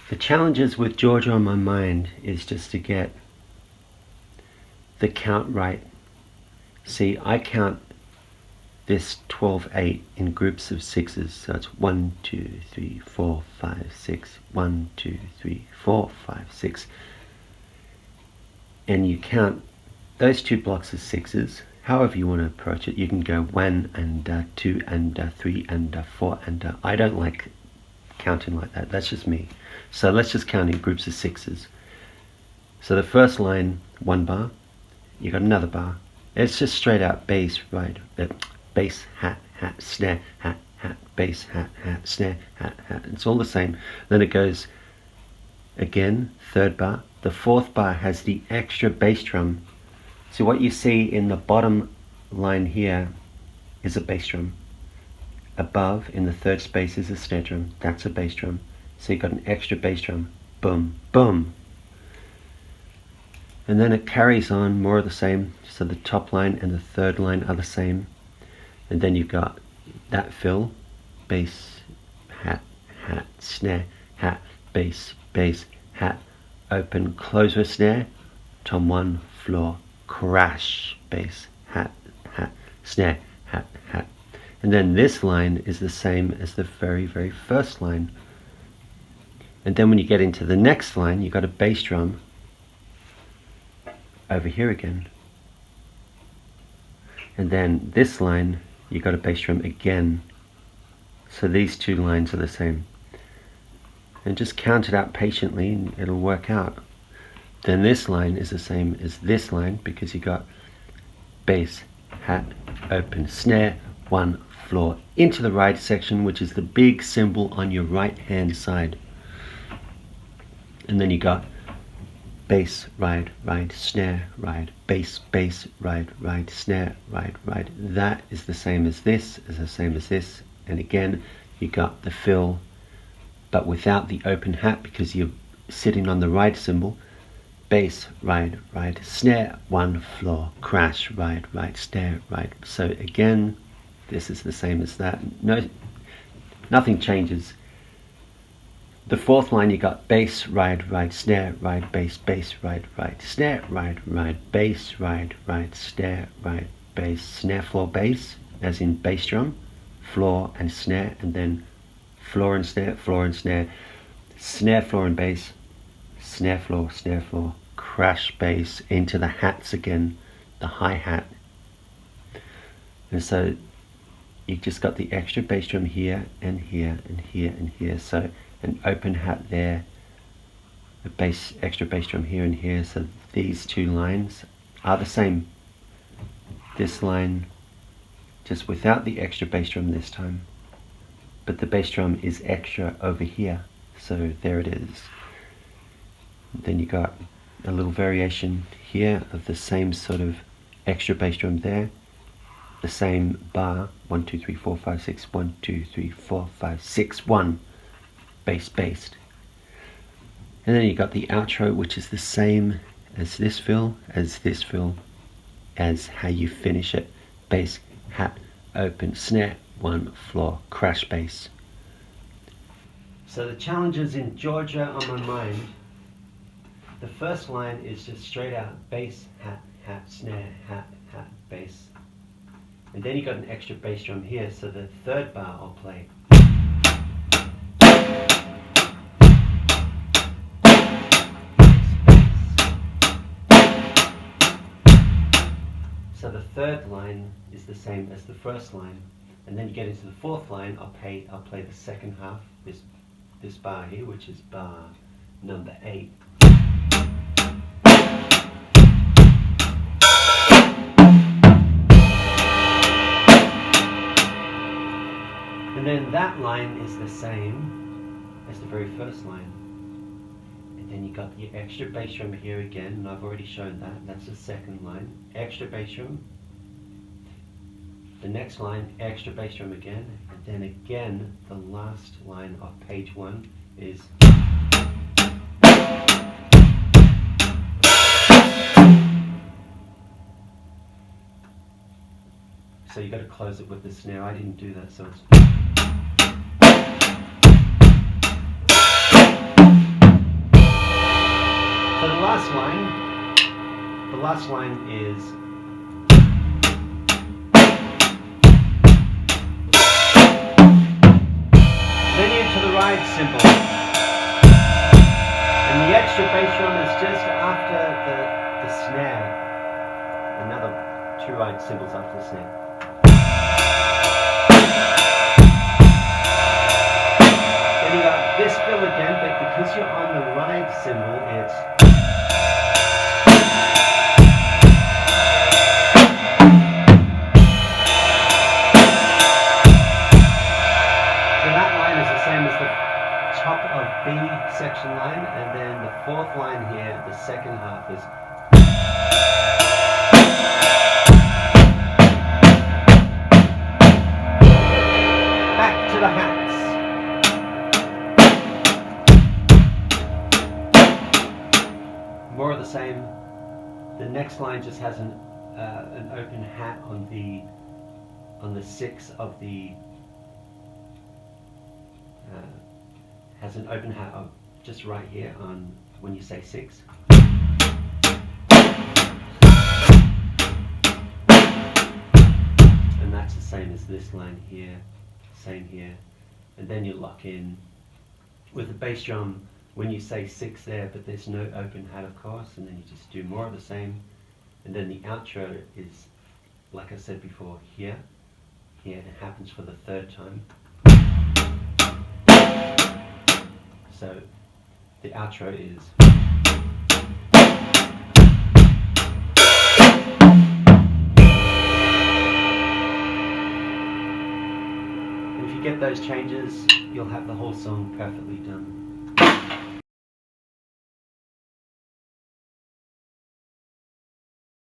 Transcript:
The challenges with Georgia on my mind is just to get the count right. See, I count this 12/8 in groups of sixes, so it's 1 2 3 4 5 6, 1 2 3 4 5 6, and you count those two blocks as sixes. However you want to approach it, you can go 1 and 2 and 3 and 4 and I don't like counting like that. That's just me. So let's just count in groups of sixes. So the first line, 1 bar, you got another bar. It's just straight out bass, right? Bass, hat, hat, snare, hat, hat, bass, hat, hat, snare, hat, hat. It's all the same. Then it goes again, third bar. The fourth bar has the extra bass drum. So what you see in the bottom line here is a bass drum. Above in the third space is a snare drum. That's a bass drum. So you've got an extra bass drum. Boom, boom. And then it carries on more of the same. So the top line and the third line are the same. And then you've got that fill, bass, hat, hat, snare, hat, bass, bass, hat, open, close with snare, tom 1, floor, crash, bass, hat, hat, snare, hat, hat. And then this line is the same as the very, very first line. And then when you get into the next line, you've got a bass drum over here again. And then this line, you've got a bass drum again. So these two lines are the same. And just count it out patiently and it'll work out. Then this line is the same as this line because you got bass, hat, open, snare, 1, floor, into the right section, which is the big symbol on your right hand side. And then you got bass, ride, ride, snare, ride, bass, bass, ride, ride, snare, ride, ride. That is the same as this, is the same as this. And again, you got the fill, but without the open hat because you're sitting on the ride symbol. Bass, ride, ride, snare, 1, floor, crash, ride, ride, snare, ride. So again, this is the same as that. No, nothing changes. The fourth line, you got bass, ride, ride, snare, ride, bass, bass, ride, ride, snare, ride, ride, bass, ride, ride, snare, ride, bass, snare, floor, bass, as in bass drum, floor and snare, and then floor and snare, snare, floor and bass, snare, floor, crash, bass, into the hats again, the hi-hat. And so you just got the extra bass drum here and here and here and here. So an open hat there, a bass, extra bass drum here and here. So these two lines are the same. This line just without the extra bass drum this time, but the bass drum is extra over here. So there it is. Then you got a little variation here of the same sort of extra bass drum there, the same bar, 1 2 3 4 5 6, 1 2 3 4 5 6, 1, bass based. And then you got the outro, which is the same as this fill, as how you finish it. Bass, hat, open, snare, 1, floor, crash, bass. So the challenges in Georgia on my mind. The first line is just straight out bass, hat, hat, snare, hat, hat, bass. And then you got an extra bass drum here, so the third bar I'll play. So the third line is the same as the first line. And then you get into the fourth line, I'll play the second half, this bar here, which is bar number 8. And then that line is the same as the very first line. And then you got the extra bass drum here again, and I've already shown that. That's the second line. Extra bass drum. The next line, extra bass drum again. And then again, the last line of page 1 is. So you got to close it with the snare. I didn't do that, so it's. So the last line is then into the ride cymbal, and the extra bass drum is just after the snare, another 2 ride cymbals after the snare. Then you got this fill again, but because you're on the ride cymbal, it's top of B section line, and then the 4th line here, the second half is back to the hats. More of the same. The next line just has an open hat on the 6 of the has an open hat of just right here on when you say 6. And that's the same as this line here, same here. And then you lock in with the bass drum when you say 6 there, but there's no open hat of course, and then you just do more of the same. And then the outro is, like I said before, here. Here it happens for the 3rd time. So the outro is if you get those changes, you'll have the whole song perfectly done.